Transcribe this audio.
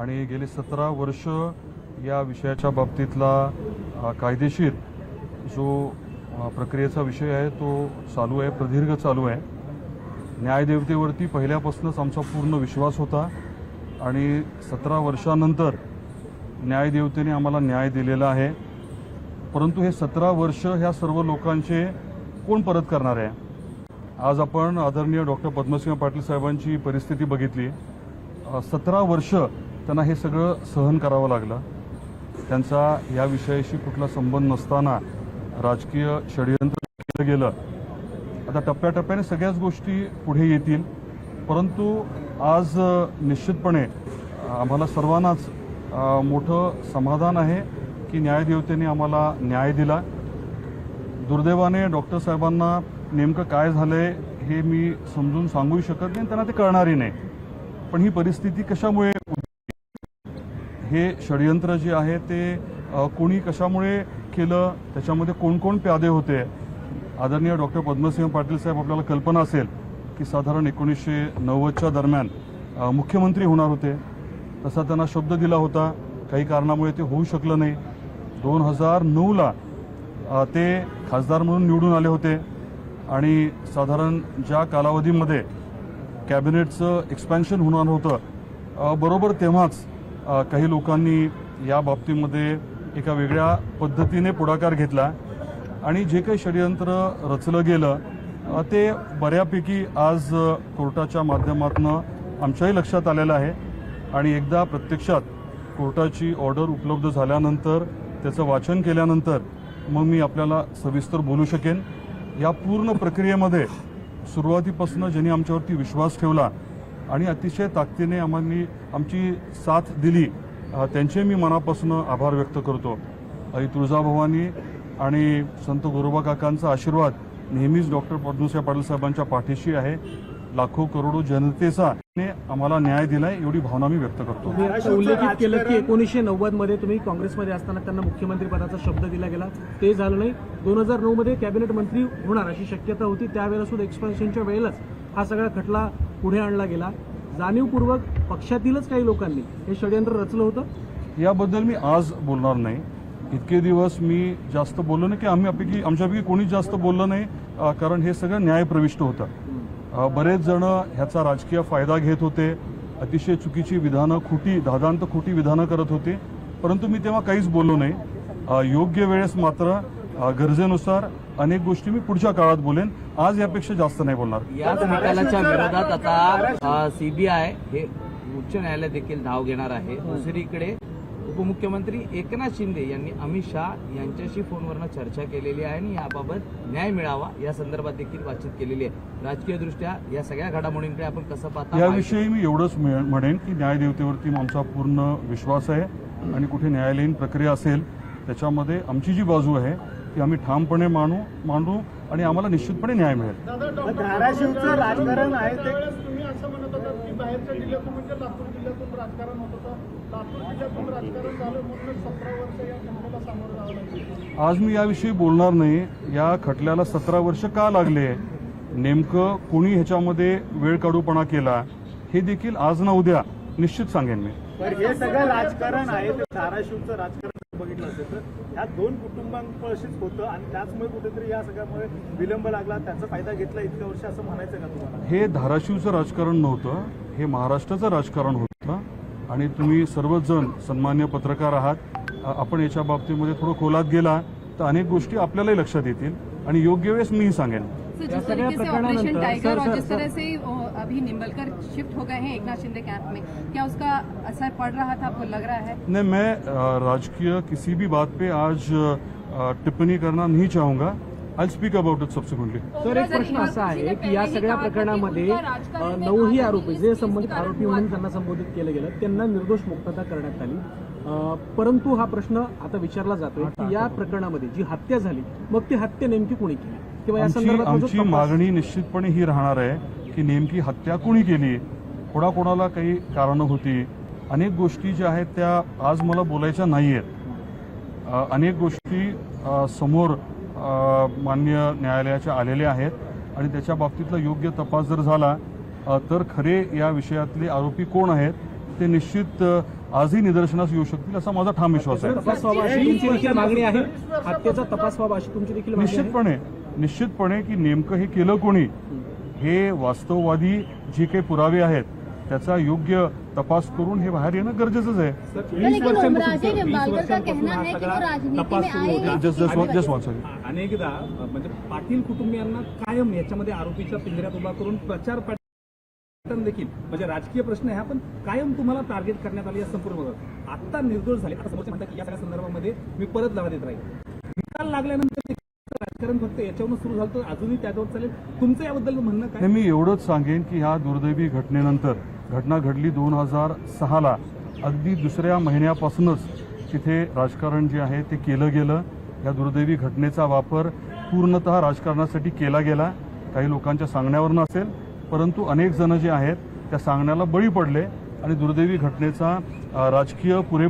आणि गेली 17 वर्ष या विषयाच्या बाबतीतला कायदेशीर जो प्रक्रियेचा विषय आहे तो चालू आहे, प्रदीर्घ चालू आहे. न्यायदेवतेवरती पहिल्यापासूनच आमचा पूर्ण विश्वास होता आणि 17 वर्षानंतर न्यायदेवतेने आम्हाला न्याय दिलेला आहे. परंतु हे 17 वर्ष ह्या सर्व लोकांचे कोण परत करणार आहे? आज आपण आदरणीय डॉक्टर पद्मसिंह पाटील साहेबांची परिस्थिती बघितली. 17 वर्ष त्यांना हे सगळं सहन करावं लागलं. त्यांचा या विषयाशी कुठला संबंध नसताना राजकीय षडयंत्र केलं गेलं. आता टप्प्याटप्प्याने सगळ्याच गोष्टी पुढे येतील, परंतु आज निश्चितपणे आम्हाला सर्वांनाच मोठं समाधान आहे की न्यायदेवतेने आम्हाला न्याय दिला. दुर्दैवाने डॉक्टर साहेबांना नेमकं काय झालंय हे मी समजून सांगू शकत नाही, त्यांना ते कळणारही नाही. पण ही परिस्थिती कशामुळे, हे षडयंत्र जे आहे ते कोणी कशामुळे केलं, त्याच्यामध्ये कोण कोण प्यादे होते. आदरणीय डॉक्टर पद्मसिंह पाटील साहेब, आपल्याला कल्पना असेल की साधारण 1990च्या दरम्यान मुख्यमंत्री होणार होते. तसा त्यांना शब्द दिला होता. काही कारणामुळे ते होऊ शकलं नाही. 2009ला ते खासदार म्हणून निवडून आले होते आणि साधारण ज्या कालावधीमध्ये कॅबिनेटचं एक्सपॅन्शन होणार होतं, बरोबर तेव्हाच काही लोकांनी या बाबतीमध्ये एका वेगळ्या पद्धतीने पुढाकार घेतला आणि जे काही षडयंत्र रचलं गेलं ते बऱ्यापैकी आज कोर्टाच्या माध्यमातून आमच्याही लक्षात आलेलं आहे. आणि एकदा प्रत्यक्षात कोर्टाची ऑर्डर उपलब्ध झाल्यानंतर, त्याचं वाचन केल्यानंतर मग मी आपल्याला सविस्तर बोलू शकेन. या पूर्ण प्रक्रियेमध्ये सुरुवातीपासून ज्यांनी आमच्यावरती विश्वास ठेवला आणि अतिशय ताकदीने आमची साथ दिली, त्यांचे मी मनापासून आभार व्यक्त करतो. आई तुळजाभवानी आणि संत गोरोबा काकांचा आशीर्वाद नेहमीच डॉक्टर पद्मसिंह पाटील साहेबांच्या पाठीशी आहे. लाखो करोडो जनतेचा आम्हाला न्याय दिलाय, एवढी भावना मी व्यक्त करतो. उल्लेखित केलं की 1990 मध्ये तुम्ही काँग्रेसमध्ये असताना त्यांना मुख्यमंत्री पदाचा शब्द दिला गेला, ते झालं नाही. 2009 मध्ये कॅबिनेट मंत्री होणार अशी शक्यता होती. त्यावेळेला सुद्धा एक्सपेन्शनच्या वेळेलाच हा सगळा खटला पुढे आणला गेला. जाणीवपूर्वक पक्षातीलच काही लोकांनी हे षडयंत्र रचलं होतं. याबद्दल मी आज बोलणार नाही. इतके दिवस मी जास्त बोललो नाही की आमच्यापैकी कोणीच जास्त बोललं नाही, कारण हे सगळं न्यायप्रविष्ट होतं. बरेच जण ह्याचा राजकीय फायदा घेत होते. अतिशय चुकीची विधानं, धादांत खोटी विधानं करत होते. परंतु मी तेव्हा काहीच बोललो नाही. योग्य वेळेस मात्र गरजेनुसार अनेक गोष्टी मी पुढच्या काळात बोलेन. आज यापेक्षा जास्त नाही बोलणार. याच निकालाच्या विरोधात आता सीबीआय हे उच्च न्यायालय देखील धाव घेणार आहे. दुसरीकडे उपमुख्यमंत्री एकनाथ शिंदे यांनी अमित शाह यांच्याशी फोनवरनं चर्चा केलेली आहे आणि याबाबत न्याय मिळावा या संदर्भात देखील बातचीत केलेली आहे. राजकीयदृष्ट्या या सगळ्या घडामोडींकडे आपण कसं पाहता? याविषयी मी एवढंच म्हणेन की न्यायदेवतेवरती आमचा पूर्ण विश्वास आहे आणि कुठे न्यायालयीन प्रक्रिया असेल त्याच्यामध्ये आमची जी बाजू आहे ती आम्ही ठामपणे मांडू आणि आम्हाला निश्चितपणे न्याय मिळेल. धाराशिवचं राजकारण आहे ते तुम्ही असं म्हणत होता की बाहेरच्या जिल्ह्यातून म्हणजे लातूर जिल्ह्यातून राजकारण होत होतं, लातूर जिल्ह्यातून राजकारण झालं म्हणून 17 वर्ष या खटल्याला सामोरं जावं लागलं. आज मी याविषयी बोलणार नाही. या खटल्याला 17 वर्ष का लागले, नेमकं कोणी ह्याच्यामध्ये वेळ काढूपणा केला, हे देखील आज ना उद्या निश्चित सांगेन मी. हे सगळं राजकारण आहे ते धाराशिवचं राजकारण बघितलं असेल तर ह्या दोन कुटुंबांपाशीच होतं आणि त्याचमुळे कुठेतरी या सगळ्यामुळे विलंब लागला, त्याचा फायदा घेतला इतक्या वर्ष, असं म्हणायचं का तुम्हाला? हे धाराशिवचं राजकारण नव्हतं, हे महाराष्ट्राचं राजकारण होतं. आणि तुम्ही सर्वच जण सन्मान्य पत्रकार आहात. आपण याच्या बाबतीमध्ये थोडं खोलात गेला तर अनेक गोष्टी आपल्यालाही लक्षात येतील आणि योग्य वेळेस मीही सांगेन. जिस तरीके से ऑपरेशन टाइगर और जिस तरह से अभी निंबलकर शिफ्ट हो गए हैं एकनाथ शिंदे कैंप में, क्या उसका असर पड़ रहा था, आपको लग रहा है? नहीं, मैं राजकीय किसी भी बात पे आज टिप्पणी करना नहीं चाहूंगा. I speak about it subsequently. Sir, एक प्रश्न असा आहे की या सगळ्या प्रकरणामध्ये 9ही आरोपी, जे संबंधित आरोपी म्हणून त्यांना संबोधित केलं गेलं, त्यांना निर्दोष मुक्तता करण्यात आली. परंतु हा प्रश्न आता विचारला जातोय की या प्रकरणामध्ये जी हत्या झाली, मग ती हत्या नेमकी कोणी केली किंवा या संदर्भात आमची मागणी निश्चितपणे ही राहणार आहे की नेमकी हत्या कोणी केली, कोणाकोणाला काही कारणं होती. अनेक गोष्टी ज्या आहेत त्या आज मला बोलायच्या नाही आहेत. अनेक गोष्टी समोर मान्य न्यायालयाच्या आलेल्या आहेत आणि त्याच्या बाबतीतला योग्य तपास जर झाला तर खरे या विषयातले आरोपी कोण आहेत ते निश्चित आजही निदर्शनास येऊ शकतील असा माझा ठाम विश्वास आहे. तपास व्हावा अशी तुमची देखील मागणी आहे. हत्येचा तपास व्हावा अशी तुमची देखील मागणी आहे. निश्चितपणे की नेमकं हे केलं कोणी हे वास्तववादी जे काही पुरावे आहेत त्याचा योग्य तपास करून हे बाहेर येणं गरजेचंच आहे. लेकिन राजे निंबाळकर का कहना है कि वो राजनीति में आए हैं. Just one second. अनेकदा म्हणजे पाटील कुटुंबियांना कायम याच्यामध्ये आरोपीच्या पिंजऱ्यात उभा करून प्रचार पाठन देखील म्हणजे राजकीय प्रश्न आहे हा, पण कायम तुम्हाला टार्गेट करण्यात आली या संपूर्ण भागात. आता निर्दोष झाले, आता समोरचे म्हणतात की या सगळ्या संदर्भामध्ये मी परत लढा देत राहील. निकाल लागल्यानंतर राजकारण फक्त याच्यावरून सुरू झालं तर अजूनही त्याच्यावर चालेल. तुमचं याबद्दल म्हणणं काय? मी एवढंच सांगेन की ह्या दुर्दैवी घटनेनंतर घटना घडली 2006ला अगदी दुसऱ्या महिन्यापासूनच तिथे राजकारण जे आहे ते केलं गेलं. या दुर्दैवी घटनेचा वापर पूर्णतः राजकारणासाठी केला गेला. काही लोकांच्या सांगण्यावर नसेल, परंतु अनेक जण जे आहेत त्या सांगण्याला बळी पडले आणि दुर्दैवी घटनेचा राजकीय पुरेपूर